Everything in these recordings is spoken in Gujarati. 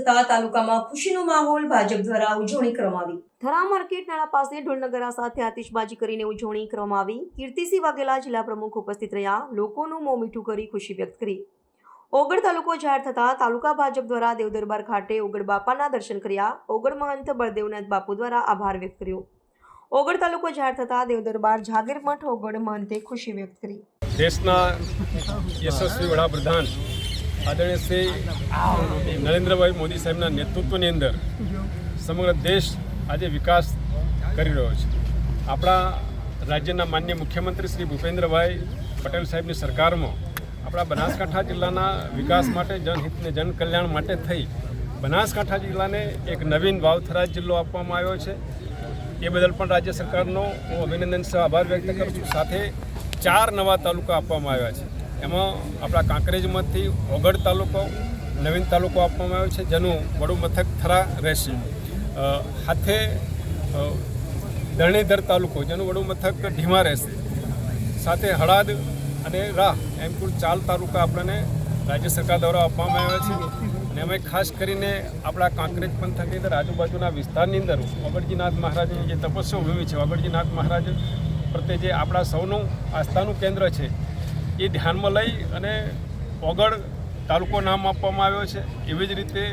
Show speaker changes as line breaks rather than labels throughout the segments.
થતા તાલુકામાં ખુશીનો માહોલ ભાજપ દ્વારા ઉજવણી કરવામાં આવી। થરા માર્કેટ નાળા પાસે ઢોલનગરા સાથે આતિશબાજી કરીને ઉજવણી કરવામાં આવી। કીર્તિસિંહ વાઘેલા જિલ્લા પ્રમુખ ઉપસ્થિત રહ્યા। લોકોનું મોં મીઠું કરી ખુશી વ્યક્ત કરી। ઓગળ તાલુકો જાહેર થતા તાલુકા ભાજપ દ્વારા દેવદરબાર ખાતે ઓગળ બાપાના દર્શન કર્યા। ઓગળ મહંત બળદેવનાથ બાપુ દ્વારા આભાર વ્યક્ત કર્યો। ઓગળ તાલુકો જાહેર થતા દેવદરબાર જાગીર મઠ ઓગળ મહંતે ખુશી વ્યક્ત કરી।
દેશના યશસ્વી વડાપ્રધાન આદરણીય શ્રી નરેન્દ્રભાઈ મોદી સાહેબના નેતૃત્વની અંદર સમગ્ર દેશ આજે વિકાસ કરી રહ્યો છે। આપણા રાજ્યના માનનીય મુખ્યમંત્રી શ્રી ભૂપેન્દ્રભાઈ પટેલ સાહેબની સરકારમાં આપણા બનાસકાંઠા જિલ્લાના વિકાસ માટે જનહિતને જનકલ્યાણ માટે થઈ બનાસકાંઠા જિલ્લાને એક નવીન વાવથરા જિલ્લો આપવામાં આવ્યો છે। એ બદલ પણ રાજ્ય સરકારનો હું અભિનંદન સહ આભાર વ્યક્ત કરું છું। સાથે 4 નવા તાલુકા આપવામાં આવ્યા છે। એમાં આપણા કાંકરેજમાંથી ઓગળ તાલુકો નવીન તાલુકો આપવામાં આવ્યો છે, જેનું વડું મથક થરા રહેશે। હાથે ધરણીધર તાલુકો જેનું વડું મથક ઢીમા રહેશે। સાથે હળાદ અને રાહ એમ કુલ 4 તાલુકા આપણને રાજ્ય સરકાર દ્વારા આપવામાં આવ્યા છે। અને અમે ખાસ કરીને આપણા કાંકરેજ પંથકની અંદર આજુબાજુના વિસ્તારની અંદર ઓગળજીનાથ મહારાજની જે તપસ્યા ભૂમિ છે, ઓગળજીનાથ મહારાજ પ્રત્યે જે આપણા સૌનું આસ્થાનું કેન્દ્ર છે, એ ધ્યાનમાં લઈ અને ઓગળ તાલુકો નામ આપવામાં આવ્યો છે। એવી જ રીતે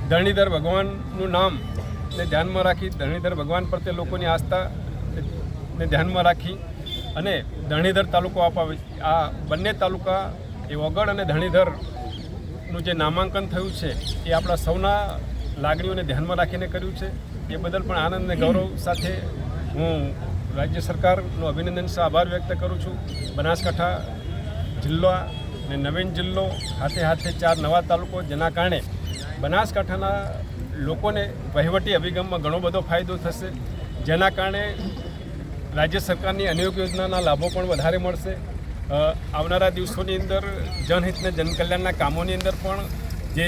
ધરણીધર ભગવાનનું નામને ધ્યાનમાં રાખી ધરણીધર ભગવાન પ્રત્યે લોકોની આસ્થાને ધ્યાનમાં રાખી અને ધરણીધર તાલુકો અપાવે। આ બંને તાલુકા એ ઓગળ અને ધરણીધરનું જે નામાંકન થયું છે એ આપણા સૌના લાગણીઓને ધ્યાનમાં રાખીને કર્યું છે। એ બદલ પણ આનંદ અને ગૌરવ સાથે હું રાજ્ય સરકારનો અભિનંદન સહ આભાર વ્યક્ત કરું છું। બનાસકાંઠા જિલ્લો અને નવીન જિલ્લો હાથે હાથે 4 નવા તાલુકો, જેના કારણે બનાસકાંઠાના લોકોને વહીવટી અભિગમમાં ઘણો બધો ફાયદો થશે, જેના કારણે રાજ્ય સરકારની અનેક યોજનાના લાભો પણ વધારે મળશે। આવનારા દિવસોની અંદર જનહિતને જનકલ્યાણના કામોની અંદર પણ જે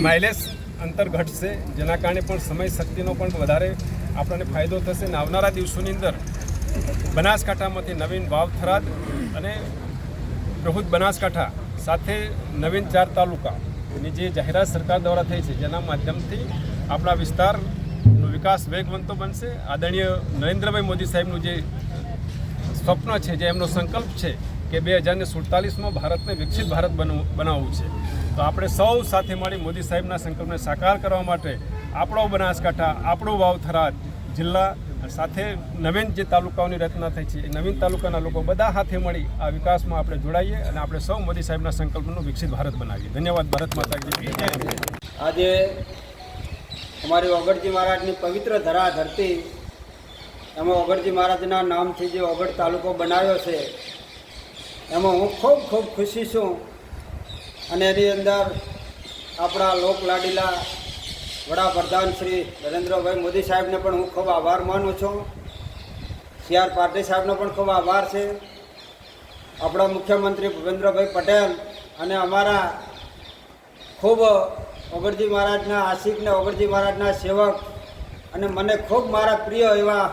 માઇલેજ અંતર ઘટશે, જેના કારણે પણ સમય શક્તિનો પણ વધારે આપણને ફાયદો થશે। અને આવનારા દિવસોની અંદર બનાસકાંઠામાંથી નવીન વાવ થરાદ અને પ્રભુત બનાસકાંઠા સાથે નવીન 4 તાલુકાની જે જાહેરાત સરકાર દ્વારા થઈ છે, જેના માધ્યમથી આપણા વિસ્તારનો વિકાસ વેગવંતો બનશે। આદરણીય નરેન્દ્રભાઈ મોદી સાહેબનું જે સ્વપ્ન છે, જે એમનો સંકલ્પ છે કે 2047માં ભારતને વિકસિત ભારત બનાવવું છે, તો આપણે સૌ સાથે મળી મોદી સાહેબના સંકલ્પને સાકાર કરવા માટે આપણો બનાસકાંઠા, આપણો વાવ થરાદ જિલ્લા સાથે નવીન જે તાલુકાઓની રચના થઈ છે, એ નવીન તાલુકાના લોકો બધા સાથે મળી આ વિકાસમાં આપણે જોડાઈએ અને આપણે સૌ મોદી સાહેબના સંકલ્પનું વિકસિત ભારત બનાવીએ। ધન્યવાદ। ભારત માતા કી જય।
આજે અમારી ઓગળજી મહારાજની પવિત્ર ધરા ધરતી, એમાં ઓગળજી મહારાજના નામથી જે ઓગળ તાલુકો બનાવ્યો છે, એમાં હું ખૂબ ખૂબ ખુશી છું। અને એની અંદર આપણા લોકલાડીલા વડાપ્રધાન શ્રી નરેન્દ્રભાઈ મોદી સાહેબને પણ હું ખૂબ આભાર માનું છું। CR પાટીલ સાહેબનો પણ ખૂબ આભાર છે। આપણા મુખ્યમંત્રી ભૂપેન્દ્રભાઈ પટેલ અને અમારા ખૂબ ઓગળજી મહારાજના આશિકને ઓગળજી મહારાજના સેવક અને મને ખૂબ મારા પ્રિય એવા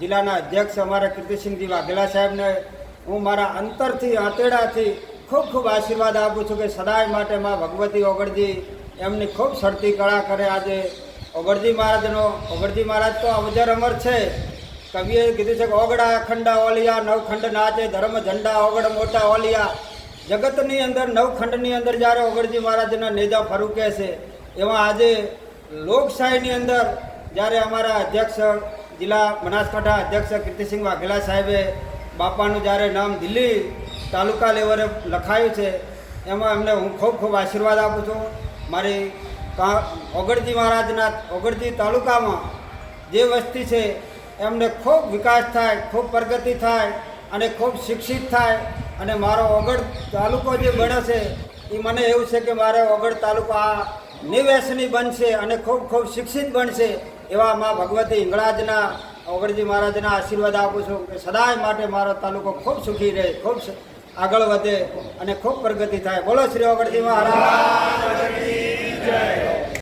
જિલ્લાના અધ્યક્ષ અમારા કીર્તિસિંહજી વાઘેલા સાહેબને હું મારા અંતરથી આંતેડાથી ખૂબ ખૂબ આશીર્વાદ આપું છું કે સદાય માટે માં ભગવતી ઓગળજી એમની ખૂબ શરતી કળા કરે। આજે ઓગળજી મહારાજ તો અવજર અમર છે। કવિએ કીધું છે કે ઓગડા ખંડા ઓલિયા, નવખંડ નાચે ધર્મ ઝંડા, ઓગળ મોટા ઓલિયા। જગતની અંદર નવખંડની અંદર જ્યારે ઓગળજી મહારાજના નેજા ફરૂકે છે, એમાં આજે લોકશાહીની અંદર જ્યારે અમારા અધ્યક્ષ જિલ્લા બનાસકાંઠા અધ્યક્ષ કીર્તિસિંહ વાઘેલા સાહેબે બાપાનું જ્યારે નામ દિલ્હી તાલુકા લેવલે લખાયું છે, એમાં એમને હું ખૂબ ખૂબ આશીર્વાદ આપું છું। મારી ઓગળજી મહારાજના ઓગળજી તાલુકામાં જે વસ્તી છે એમને ખૂબ વિકાસ થાય, ખૂબ પ્રગતિ થાય અને ખૂબ શિક્ષિત થાય। અને મારો ઓગળ તાલુકો જે બને છે એ મને એવું છે કે મારે ઓગળ તાલુકો આ નિવેશની બનશે અને ખૂબ ખૂબ શિક્ષિત બનશે। એવા મા ભગવતી હિંગળાજના ઓગળજી મહારાજના આશીર્વાદ આપું છું કે સદાય માટે મારો તાલુકો ખૂબ સુખી રહે, ખૂબ આગળ વધે અને ખૂબ પ્રગતિ થાય। બોલો શ્રી ઓગળજી મહારાજ।